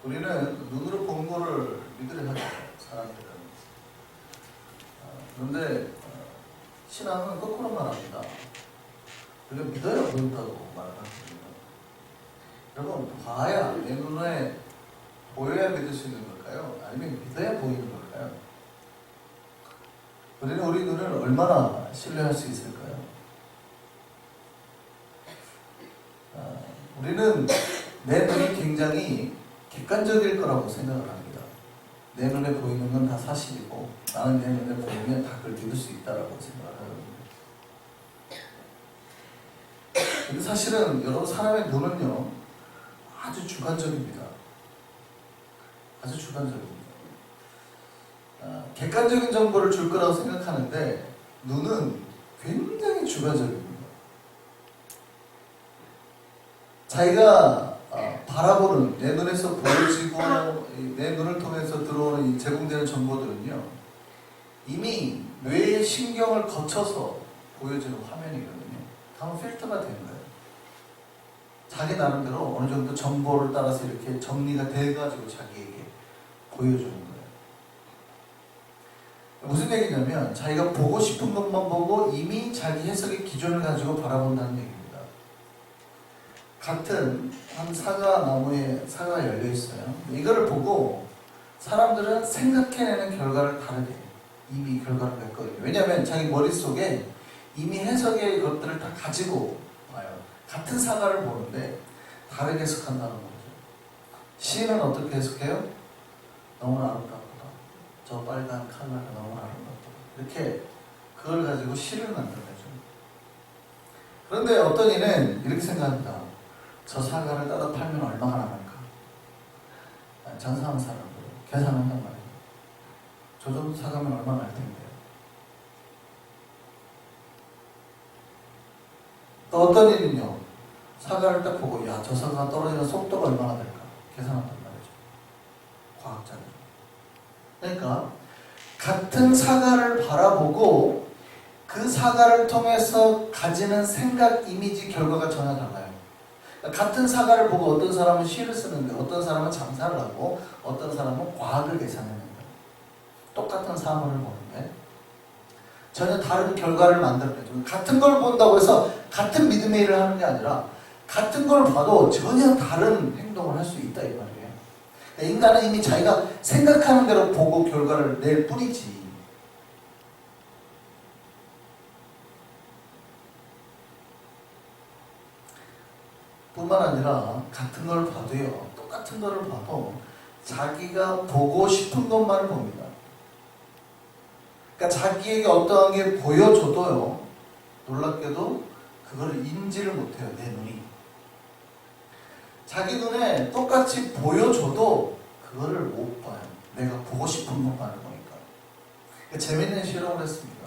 우리는 눈으로 본 거를 믿으려 하죠, 사람들은. 그런데 신앙은 거꾸로 말합니다. 우리가 믿어야 보인다고 말하거든요. 여러분, 봐야, 내 눈에 보여야 믿을 수 있는 걸까요? 아니면 믿어야 보이는 걸까요? 우리는 우리 눈을 얼마나 신뢰할 수 있을까요? 우리는 내 눈이 굉장히 객관적일 거라고 생각을 합니다. 내 눈에 보이는 건 다 사실이고 나는 내 눈에 보이면 다 그걸 믿을 수 있다라고 생각을 하거든요. 근데 사실은 여러분, 사람의 눈은요 아주 주관적입니다. 아주 주관적입니다. 객관적인 정보를 줄 거라고 생각하는데 눈은 굉장히 주관적입니다. 자기가 바라보는, 내 눈에서 보여지고 내 눈을 통해서 들어오는 이 제공되는 정보들은요 이미 뇌의 신경을 거쳐서 보여지는 화면이거든요. 다음 필터가 되는 거예요. 자기 나름대로 어느 정도 정보를 따라서 이렇게 정리가 돼가지고 자기에게 보여주는 거예요. 무슨 얘기냐면 자기가 보고 싶은 것만 보고 이미 자기 해석의 기준을 가지고 바라본다는 얘기입니다. 같은 한 사과 나무에 사과가 열려 있어요. 이거를 보고 사람들은 생각해내는 결과를 다르게 이미 결과를 냈거든요. 왜냐하면 자기 머릿속에 이미 해석의 것들을 다 가지고 와요. 같은 사과를 보는데 다르게 해석한다는 거죠. 시인은 어떻게 해석해요? 너무나 아름답다. 저 빨간 컬러가 너무 아름답다. 이렇게 그걸 가지고 시를 만들어내죠. 그런데 어떤 이는 이렇게 생각합니다. 저 사과를 따다 팔면 얼마가 나갈까? 장사하는 사람들 계산한단 말이에요. 저 정도 사가면 얼마 날 텐데요. 또 어떤 일은요, 사과를 딱 보고 야, 저 사과가 떨어지는 속도가 얼마나 될까? 계산한단 말이죠. 과학자들. 그러니까 같은 사과를 바라보고 그 사과를 통해서 가지는 생각, 이미지, 결과가 전혀 달라요. 같은 사과를 보고 어떤 사람은 시를 쓰는데 어떤 사람은 장사를 하고 어떤 사람은 과학을 계산해낸다. 똑같은 사물을 보는데 전혀 다른 결과를 만들어내죠. 같은 걸 본다고 해서 같은 믿음의 일을 하는 게 아니라 같은 걸 봐도 전혀 다른 행동을 할 수 있다 이 말이에요. 인간은 이미 자기가 생각하는 대로 보고 결과를 낼 뿐이지. 뿐만 아니라 같은 걸 봐도요, 똑같은 거를 봐도 자기가 보고 싶은 것만을 봅니다. 그러니까 자기에게 어떠한 게 보여줘도요, 놀랍게도 그걸 인지를 못해요, 내 눈이. 자기 눈에 똑같이 보여줘도 그거를 못 봐요. 내가 보고 싶은 것만을 보니까. 그러니까 재밌는 실험을 했습니다.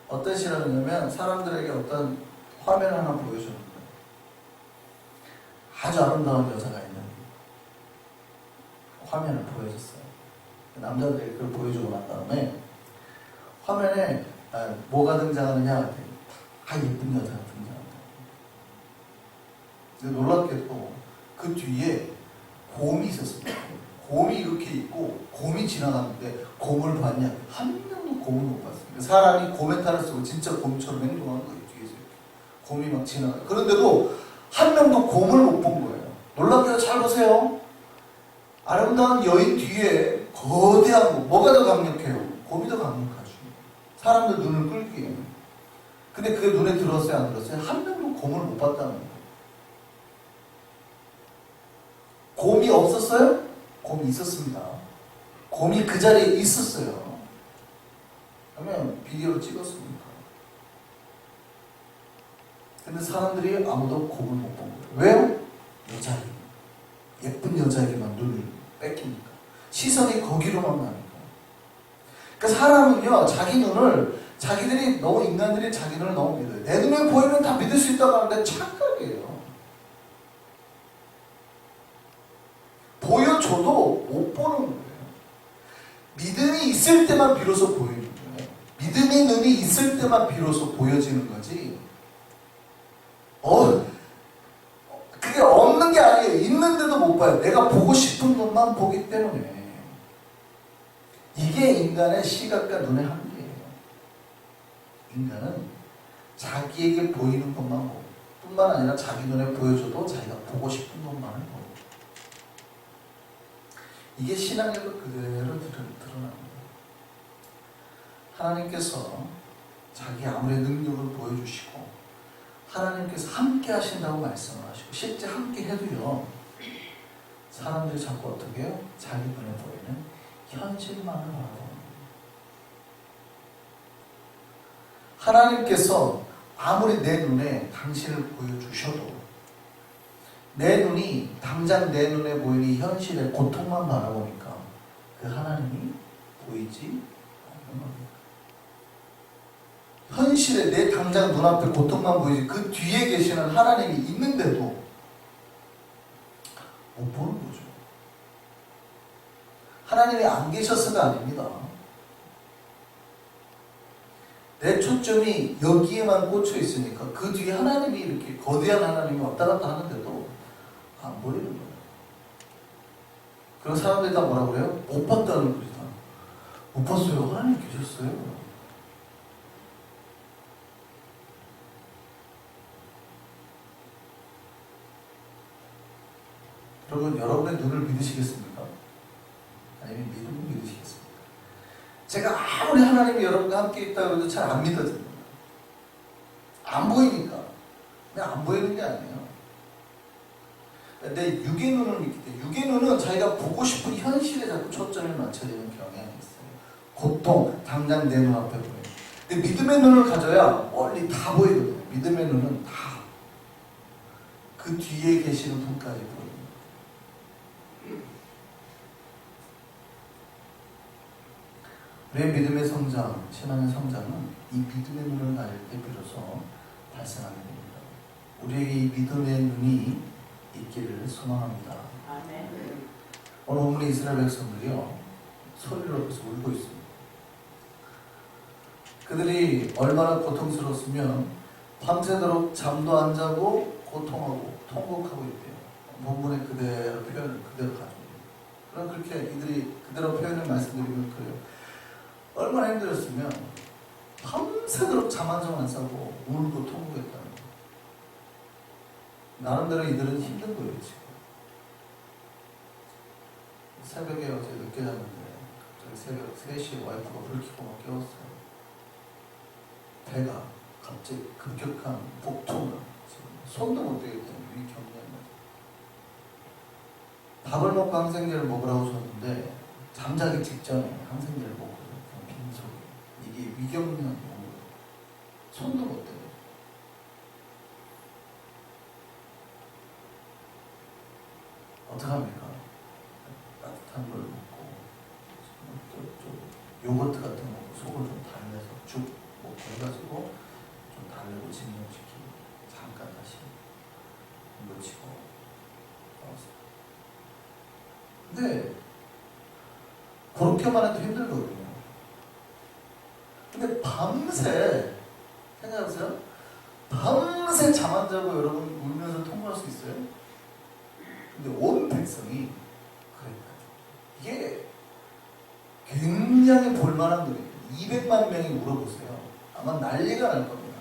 어떤 실험이냐면 사람들에게 어떤 화면 하나 보여주는 거예요. 아주 아름다운 여자가 있는 화면을 보여줬어요. 남자들이 그걸 보여주고 난 다음에 화면에 뭐가 등장하느냐? 예쁜 여자가 등장한다. 근데 놀랍게도 그 뒤에 곰이 있었습니다. 곰이 이렇게 있고 곰이 지나갔는데 곰을 봤냐? 한 명도 곰을 못 봤습니다. 사람이 곰의 탈을 쓰고 진짜 곰처럼 행동하는 거예요. 뒤에서 이렇게. 곰이 막 지나가요. 그런데도 한 명도 곰을 못 본 거예요. 놀랍게도 잘 보세요. 아름다운 여인 뒤에 거대한 거, 뭐가 더 강력해요? 곰이 더 강력하죠. 사람들 눈을 끌기에. 근데 그게 눈에 들었어요, 안 들었어요? 한 명도 곰을 못 봤다는 거예요. 곰이 없었어요? 곰이 있었습니다. 곰이 그 자리에 있었어요. 그러면 비디오로 찍었습니까? 근데 사람들이 아무도 곰을 못 본 거예요. 왜요? 여자에게, 예쁜 여자에게만 눈을 뺏깁니까? 시선이 거기로만 가니까. 그러니까 사람은요, 자기 눈을, 자기들이 너무, 인간들이 자기 눈을 너무 믿어요. 내 눈에 보이면 다 믿을 수 있다고 하는데 착각이에요. 보여줘도 못 보는 거예요. 믿음이 있을 때만 비로소 보이는 거예요. 믿음의 눈이 있을 때만 비로소 보여지는 거지. 그게 없는 게 아니에요. 있는 있는데도 못 봐요. 내가 보고 싶은 것만 보기 때문에. 이게 인간의 시각과 눈의 한계예요. 인간은 자기에게 보이는 것만 보고 뿐만 아니라 자기 눈에 보여줘도 자기가 보고 싶은 것만을 보고, 이게 신앙에도 그대로 드러납니다. 하나님께서 자기 아무리 능력을 보여주시고 하나님께서 함께 하신다고 말씀을 하시고 실제 함께 해도요, 사람들이 자꾸 어떻게 해요? 자기 눈에 보이는 현실만을 바라봅니다. 하나님께서 아무리 내 눈에 당신을 보여주셔도 내 눈이 당장 내 눈에 보이는 이 현실의 고통만 바라보니까 그 하나님이 보이지 않는 겁니다. 현실에 내 당장 눈앞에 고통만 보이지 그 뒤에 계시는 하나님이 있는데도 못 보는 거죠. 하나님이 안 계셔서가 아닙니다. 내 초점이 여기에만 꽂혀 있으니까 그 뒤에 하나님이 이렇게 거대한 하나님이 왔다 갔다 하는데도 안 보이는 거예요. 그런 사람들이 다 뭐라 그래요? 못 봤다는 거지. 못 봤어요. 하나님 계셨어요. 여러분, 여러분의 눈을 믿으시겠습니까? 아니면 믿음을 믿으시겠습니까? 제가 아무리 하나님이 여러분과 함께 있다고 해도 잘 안 믿어집니다. 안 보이니까. 그냥 안 보이는 게 아니에요. 내 육의 눈을 믿기 때문에, 육의 눈은 자기가 보고 싶은 현실에 자꾸 초점을 맞춰지는 경향이 있어요. 고통, 당장 내 눈앞에 보여요. 근데 믿음의 눈을 가져야 멀리 다 보이거든요. 믿음의 눈은 다 그 뒤에 계시는 분까지 보여요. 우리의 믿음의 성장, 신앙의 성장은 이 믿음의 눈을 가질 때 비로소 발생하게 됩니다. 우리에게 이 믿음의 눈이 있기를 소망합니다. 아멘. 오늘 본문의 이스라엘 백성들이요, 소리를 높여서 울고 있습니다. 그들이 얼마나 고통스러웠으면 밤새도록 잠도 안 자고 고통하고 통곡하고 있대요. 본문의 그대로 표현을 그대로 가지고. 그럼 그렇게 이들이 그대로 표현을 말씀드리면 그래요. 얼마나 힘들었으면 밤새도록 잠 한 점 안 자고 울고 통곡했다는 거예요. 나름대로 이들은 힘든 거예요, 지금. 새벽에 어제 늦게 잤는데 갑자기 새벽 3시에 와이프가 불 켜고 막 깨웠어요. 배가 갑자기 급격한 복통을 지금 손도 못 대겠다는 위 경련입니다. 밥을 먹고 항생제를 먹으라고 줬는데 잠자기 직전에 항생제를 먹고 빈속에 이게 위경련 용어로 손도 못 대요. 어떡합니까? 따뜻한 걸 먹고 좀 요거트 같은 거 먹고 속을 좀 달래서 죽 먹고 해가지고 좀 달래고 진정시키고 잠깐 다시 놓치고 나왔어요. 근데 그렇게만 해도 힘들거든요. 근데 밤새 생각해보세요. 밤새 잠 안 자고 여러분 울면서 통과할 수 있어요? 근데 온 백성이 그랬다. 이게 굉장히 볼만한 거예요. 200만 명이 물어보세요. 아마 난리가 날 겁니다.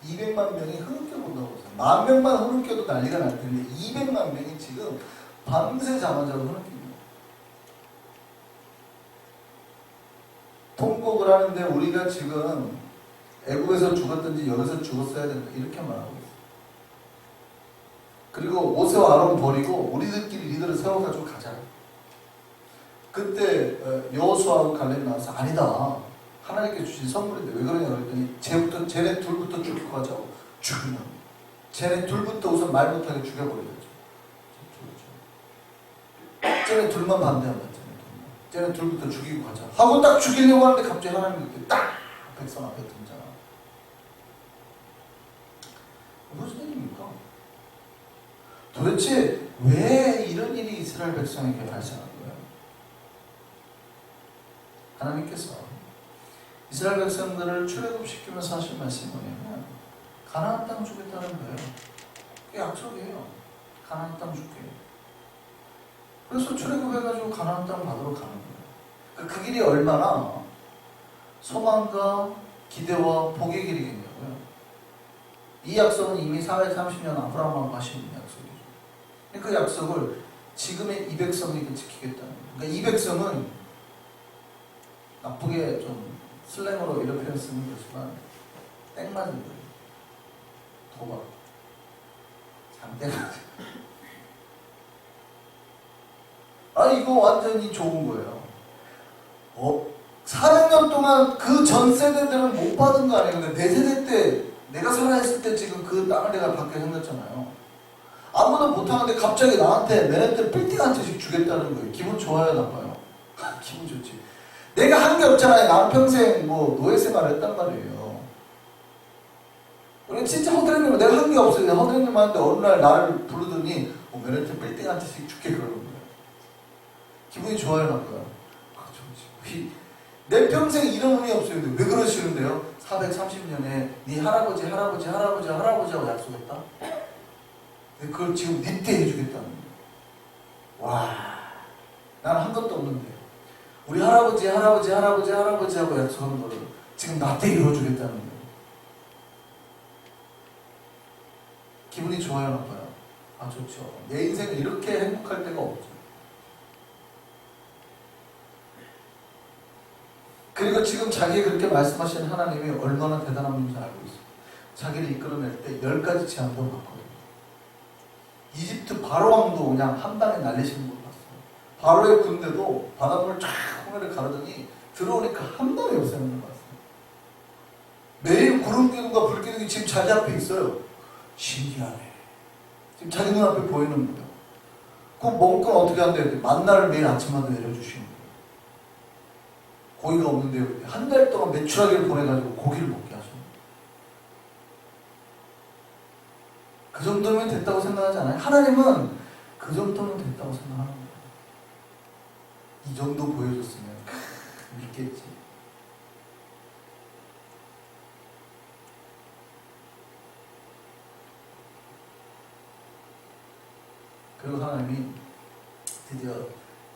200만 명이 흐느껴 본다고 보세요. 10,000명만 흐느껴도 난리가 날 텐데 200만 명이 지금 밤새 잠 안 자고 흐느낍니다. 통곡을 하는데 우리가 지금 애국에서 죽었든지 여기서 죽었어야 된다 이렇게 말하고 있어요. 그리고 모세와 아론 버리고 우리들끼리 리더를 세워가지고 가자. 그때 여호수아하고 갈렙 나와서 아니다. 하나님께 주신 선물인데 왜 그러냐 그랬더니 쟤네 둘부터 죽이고 가자고. 죽이면 쟤네 둘부터 우선 말 못하게 죽여버려야죠. 쟤네 둘만 반대한다. 쟤네 둘부터 죽이고 가자 하고 딱 죽이려고 하는데 갑자기 하나님이 그때 딱 백성 앞에 등장하. 무슨 일입니까? 도대체 왜 이런 일이 이스라엘 백성에게 발생한 거예요? 하나님께서 이스라엘 백성들을 출애굽시키면서 하신 말씀이 뭐냐면 가나안 땅 주겠다는 거예요. 그게 약속이에요. 가나안 땅 줄게. 그래서 출애굽해가지고 가나안 땅 받으러 가는 거예요. 그 길이 얼마나 소망과 기대와 복의 길이겠냐고요. 이 약속은 이미 430년 아브라함하고 하신 약속이죠. 그 약속을 지금의 이 백성에게 지키겠다는 거예요. 그러니까 이 백성은 나쁘게 좀 슬랭으로 이런 표현 쓰는 거지만 땡 맞은 거예요. 도박, 장대가. 이거 완전히 좋은 거예요. 400년 동안 그 전 세대들은 못 받은 거 아니에요. 근데 내 세대 때, 내가 살아있을 때 지금 그 땅을 내가 받게 생겼잖아요. 아무도 못하는데 갑자기 나한테 맨해튼 빌딩 한 채씩 주겠다는 거예요. 기분 좋아요, 나빠요? 기분 좋지. 내가 한 게 없잖아요. 나는 평생 노예 생활을 했단 말이에요. 진짜 허드렛님은 내가 한 게 없어요. 허드렛님한테 어느 날 나를 부르더니 맨해튼 빌딩 한 채씩 줄게 그러는 거예요. 기분이 좋아요, 나빠요? 좋지. 내 평생 이런 의미 없어요. 근데 왜 그러시는데요? 430년에 네 할아버지하고 약속했다? 근데 그걸 지금 네 때 해주겠다는 거예요. 와, 나는 한 것도 없는데 우리 할아버지하고 약속한 거를 지금 나 때 이루어주겠다는 거예요. 기분이 좋아요, 나빠요? 좋죠. 내 인생은 이렇게 행복할 때가 없죠. 그리고 지금 자기가 그렇게 말씀하시는 하나님이 얼마나 대단한 분인지 알고 있어요. 자기를 이끌어낼 때 10가지 제안도 받거든요. 이집트 바로 왕도 그냥 한 방에 날리시는 걸 봤어요. 바로의 군대도 바닷물을 쫙 홍해를 가르더니 들어오니까 한 방에 없애는 걸 봤어요. 매일 구름기둥과 불기둥이 지금 자기 앞에 있어요. 신기하네. 지금 자기 눈앞에 보이는 거예요. 그 먹을 건 어떻게 한대요? 만나를 매일 아침마다 내려주시는 거예요. 고기가 없는데 한 달 동안 메추라기를 보내가지고 고기를 먹게 하죠. 그 정도면 됐다고 생각하지 않아요? 하나님은 그 정도면 됐다고 생각하는 거예요. 이 정도 보여줬으면 믿겠지. 그리고 하나님이 드디어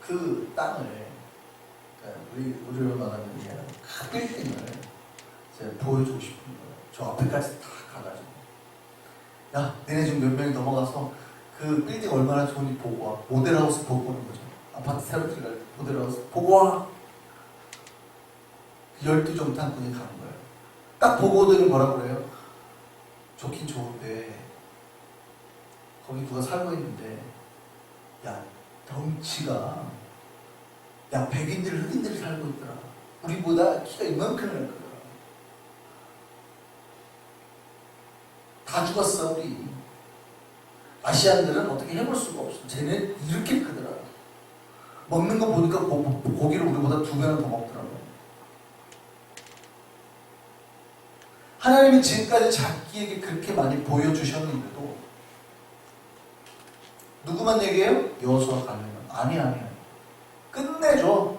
그 땅을 우리로 말하면 큰 빌딩을 보여주고 싶은 거예요. 저 앞에까지 다 가가지고 야, 너네 지금 몇 명이 넘어가서 그 빌딩 얼마나 좋은지 보고 와. 모델하우스 보고 오는 거죠. 아파트 새로 들어갈 때 모델하우스 보고 와. 12종 땅꾼이 가는 거예요. 딱 보고 오더니 뭐라 그래요? 좋긴 좋은데 거기 누가 살고 있는데 야, 덩치가 백인들, 흑인들이 살고 있더라. 우리보다 키가 이만큼 날거더라. 다 죽었어, 우리. 아시안들은 어떻게 해볼 수가 없어. 쟤네 이렇게 크더라. 먹는 거 보니까 고기를 우리보다 2배나 더 먹더라고. 하나님이 지금까지 자기에게 그렇게 많이 보여주셨는데도 누구만 얘기해요? 여호수아 갈렙만. 아니야. 끝내줘.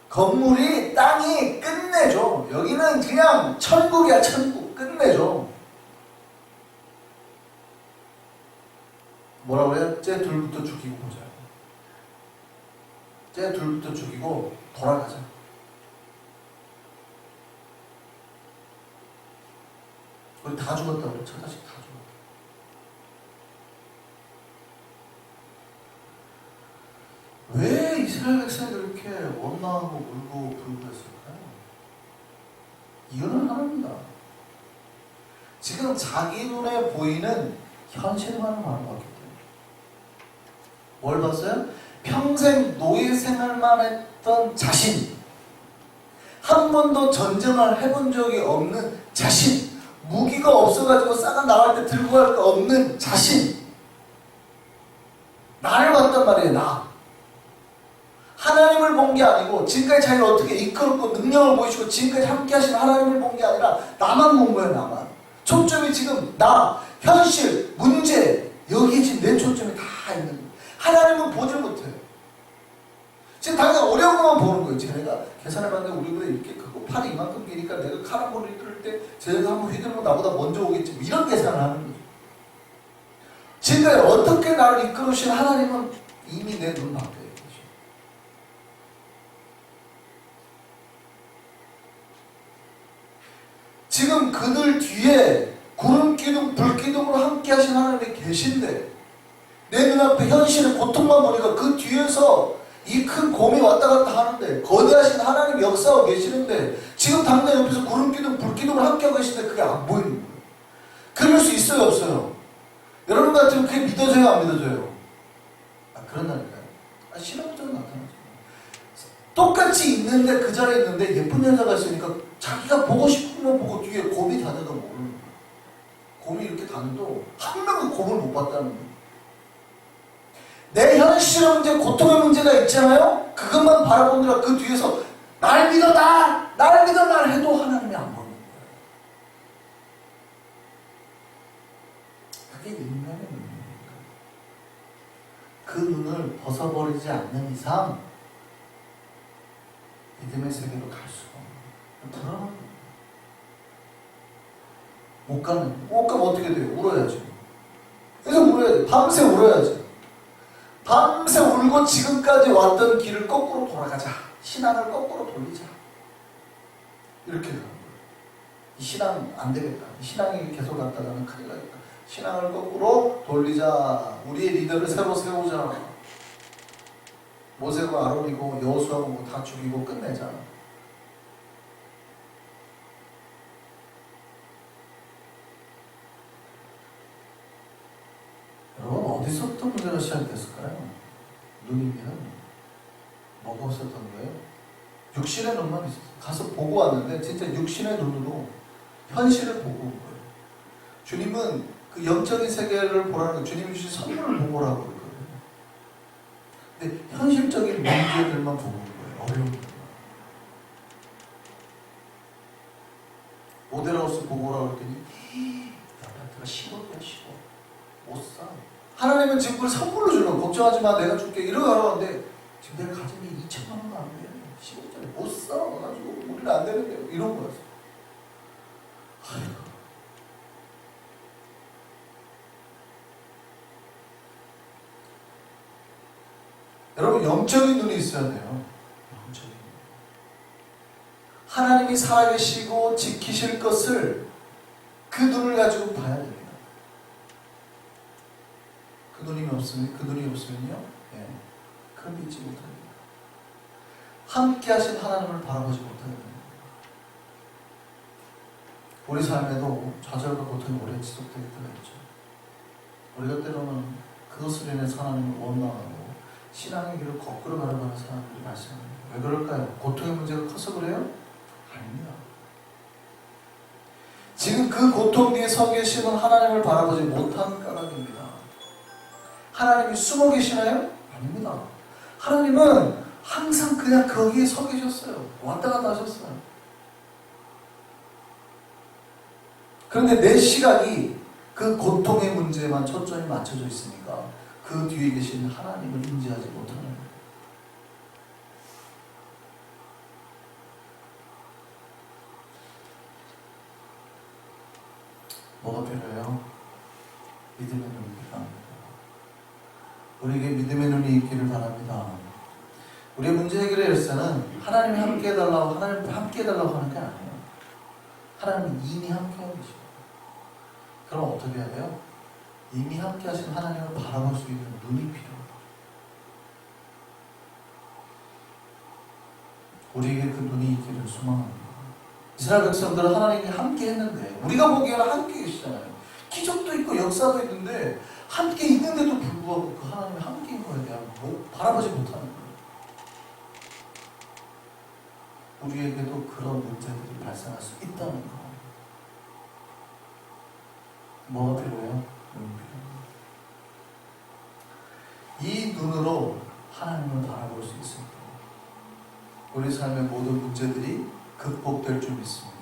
건물이, 땅이 끝내줘. 여기는 그냥 천국이야, 천국. 끝내줘. 뭐라고 해요? 쟤 둘부터 죽이고 보자. 쟤 둘부터 죽이고 돌아가자. 우리 다 죽었다. 우리 처자식 다 죽었다. 왜 이스라엘 백성이 그렇게 원망하고 울고 불고 했을까요? 이유는 하나입니다. 지금 자기 눈에 보이는 현실만을 바라봤기 때문에. 뭘 봤어요? 평생 노예 생활만 했던 자신, 한 번도 전쟁을 해본 적이 없는 자신, 무기가 없어가지고 싸가 나갈 때 들고 갈 거 없는 자신, 나를 봤단 말이에요. 나 하나님을 본 게 아니고 지금까지 자기를 어떻게 이끌었고 능력을 보이시고 지금까지 함께 하신 하나님을 본 게 아니라 나만 본 거예요. 나만. 초점이 지금 나, 현실, 문제, 여기에 지금 내 초점이 다 있는 거예요. 하나님은 보질 못해요. 지금 당장 어려운 것만 보는 거예요. 제가 계산해봤는데 우리보다 이렇게 크고 팔이 이만큼 기니까 내가 카라볼을 이끌 때 쟤가 한번 휘두르면 나보다 먼저 오겠지. 뭐 이런 계산을 하는 거죠. 지금까지 어떻게 나를 이끌으신 하나님은 이미 내 눈앞에 계셔. 지금 그들 뒤에 구름 기둥, 불 기둥으로 함께 하신 하나님이 계신데 내 눈앞에 현실의 고통만 보니까 그 뒤에서 이 큰 곰이 왔다 갔다 하는데 거대하신 하나님 역사하고 계시는데 지금 당장 옆에서 구름 기둥, 불 기둥을 함께 하고 계시는데 그게 안 보이는 거예요. 그럴 수 있어요, 없어요? 여러분 같으면 그게 믿어져요, 안 믿어져요? 그런다니까요. 신앙적으로 나타나죠. 똑같이 있는데 그 자리에 있는데 예쁜 여자가 있으니까 자기가 보고 싶으면 보고 뒤에 곰이 다녀도 모르는 거예요. 곰이 이렇게 다녀도 한 명은 곰을 못 봤다는 거예요. 내 현실의 문제, 고통의 문제가 있잖아요. 그것만 바라보느라 그 뒤에서 날 믿어 날 믿어 날 해도 하나님이 안 보는 거예요. 그게 인간의 눈입니다. 그 눈을 벗어버리지 않는 이상 믿음의 세계로 갈 수가 없는 거예요. 불안한 거예요. 못 가면 어떻게 돼요? 울어야죠. 그래서 울어야 돼. 밤새 울어야지. 밤새 울고 지금까지 왔던 길을 거꾸로 돌아가자. 신앙을 거꾸로 돌리자. 이렇게 가는 거예요. 이 신앙 안 되겠다. 이 신앙이 계속 갔다가는 큰일 나겠다. 신앙을 거꾸로 돌리자. 우리의 리더를 새로 세우자. 모세가 아론이고 여호수아고 다 죽이고 끝내자. 여러분 어디서부터 문제가 시작됐을까요? 눈입니다. 뭐가 없었던 거예요? 육신의 눈만 있었어요. 가서 보고 왔는데 진짜 육신의 눈으로 현실을 보고 온 거예요. 주님은 그 영적인 세계를 보라는 거, 주님이 주신 선물을 보고라고 그러거든요. 근데 현실적인 문제들만 보고 온 거예요. 어려운 것만. 모델하우스 보고라고 그랬더니 아파트가 10억이야 10억. 못 사. 하나님은 지금 그걸 선물로 주는 거. 걱정하지 마, 내가 줄게. 이러고 하는데 지금 내가 가진 게 2천만 원도 안 돼. 10억짜리 못 사. 가지고 우리는 안 되는데 이런 거였어. 아이고. 여러분 영적인 눈이 있어야 돼요. 영적인 눈. 하나님이 살아계시고 지키실 것을 그 눈을 가지고 봐야 됩니다. 그 눈이 없으면요, 예, 그걸 믿지 못합니다. 함께 하신 하나님을 바라보지 못하게 됩니다. 우리 삶에도 좌절과 고통이 오래 지속될 때가 있죠. 우리가 때로는 그것을 인해서 하나님을 원망하고 신앙의 길을 거꾸로 바라보는 사람들이 발생합니다. 왜 그럴까요? 고통의 문제가 커서 그래요? 아닙니다. 지금 그 고통 뒤에 서 계시는 하나님을 바라보지 못하는 까닭입니다. 하나님이 숨어 계시나요? 아닙니다. 하나님은 항상 그냥 거기에 서 계셨어요. 왔다 갔다 하셨어요. 그런데 내 시각이 그 고통의 문제에만 초점이 맞춰져 있으니까 그 뒤에 계신 하나님을 인지하지 못하는 거예요. 뭐가 필요해요? 믿음의 눈이 필요합니다. 우리에게 믿음의 눈이 있기를 바랍니다. 우리의 문제 해결의 열쇠는 하나님이 함께 해달라고 하나님 함께 해달라고 하는 게 아니에요. 하나님은 이미 함께 하고 계시고. 그럼 어떻게 해야 돼요? 이미 함께 하신 하나님을 바라볼 수 있는 눈이 필요해요. 우리에게 그 눈이 있기를 소망합니다. 이스라엘 백성들은 하나님이 함께 했는데 우리가 보기에는 함께 계시잖아요. 기적도 있고 역사도 있는데 함께 있는데도 불구하고 그 하나님이 함께인 거에 대한 바라보지 못하는 거예요. 우리에게도 그런 문제들이 발생할 수 있다는 거. 뭐가 필요해요? 이 눈으로 하나님을 바라볼 수 있습니다. 우리 삶의 모든 문제들이 극복될 줄 믿습니다.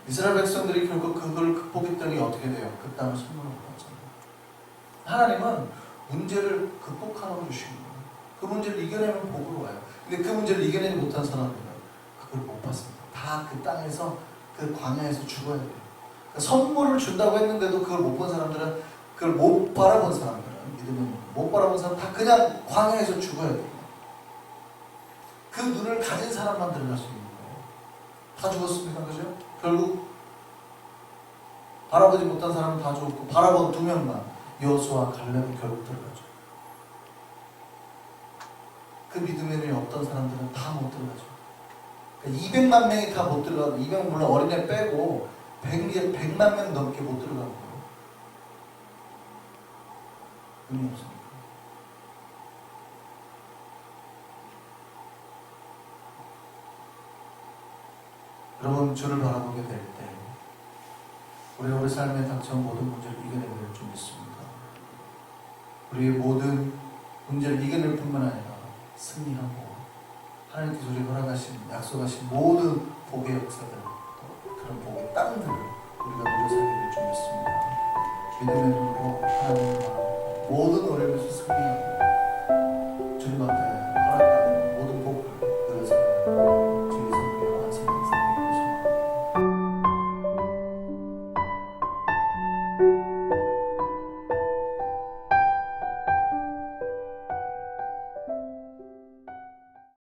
이스라엘 백성들이 결국 그걸 극복했더니 어떻게 돼요? 그 땅을 선물로 받았잖아요. 하나님은 문제를 극복하라고 주신 거예요. 그 문제를 이겨내면 복으로 와요. 근데 그 문제를 이겨내지 못한 사람들은 그걸 못 받습니다. 다 그 땅에서 그 광야에서 죽어야 돼요. 그러니까 선물을 준다고 했는데도 그걸 못 본 사람들은, 그걸 못 바라본 사람들은 믿음의 눈. 못 바라본 사람 다 그냥 광야에서 죽어야 돼요. 그 눈을 가진 사람만 들어갈 수 있는 거예요. 다 죽었습니다. 그죠? 결국 바라보지 못한 사람은 다 죽었고 바라본 2명만 여호수아와 갈렙은 결국 들어가죠. 그 믿음의 눈이 없던 사람들은 다 못 들어가죠. 그러니까 200만 명이 다 못 들어가고 200만 물론 어린애 빼고 100만 명 넘게 못 들어가고 눈이 없습니다. 여러분 주를 바라보게 될 때 우리가 우리 삶에 닥쳐온 모든 문제를 이겨내게 될 줄 믿습니다. 우리의 모든 문제를 이겨낼 뿐만 아니라 승리하고 하나님께서 우리 허락하신 약속하신 모든 복의 역사들 그런 복의 땅들을 우리가 누려 살게 될 줄 믿습니다. 믿음의 눈으로 하나님을 바라보고 모든 어려움에서 승리하고 주님 앞에 허락하는 모든 복을 누려 살게 주의 성령과 완성된 삶이 되십니다.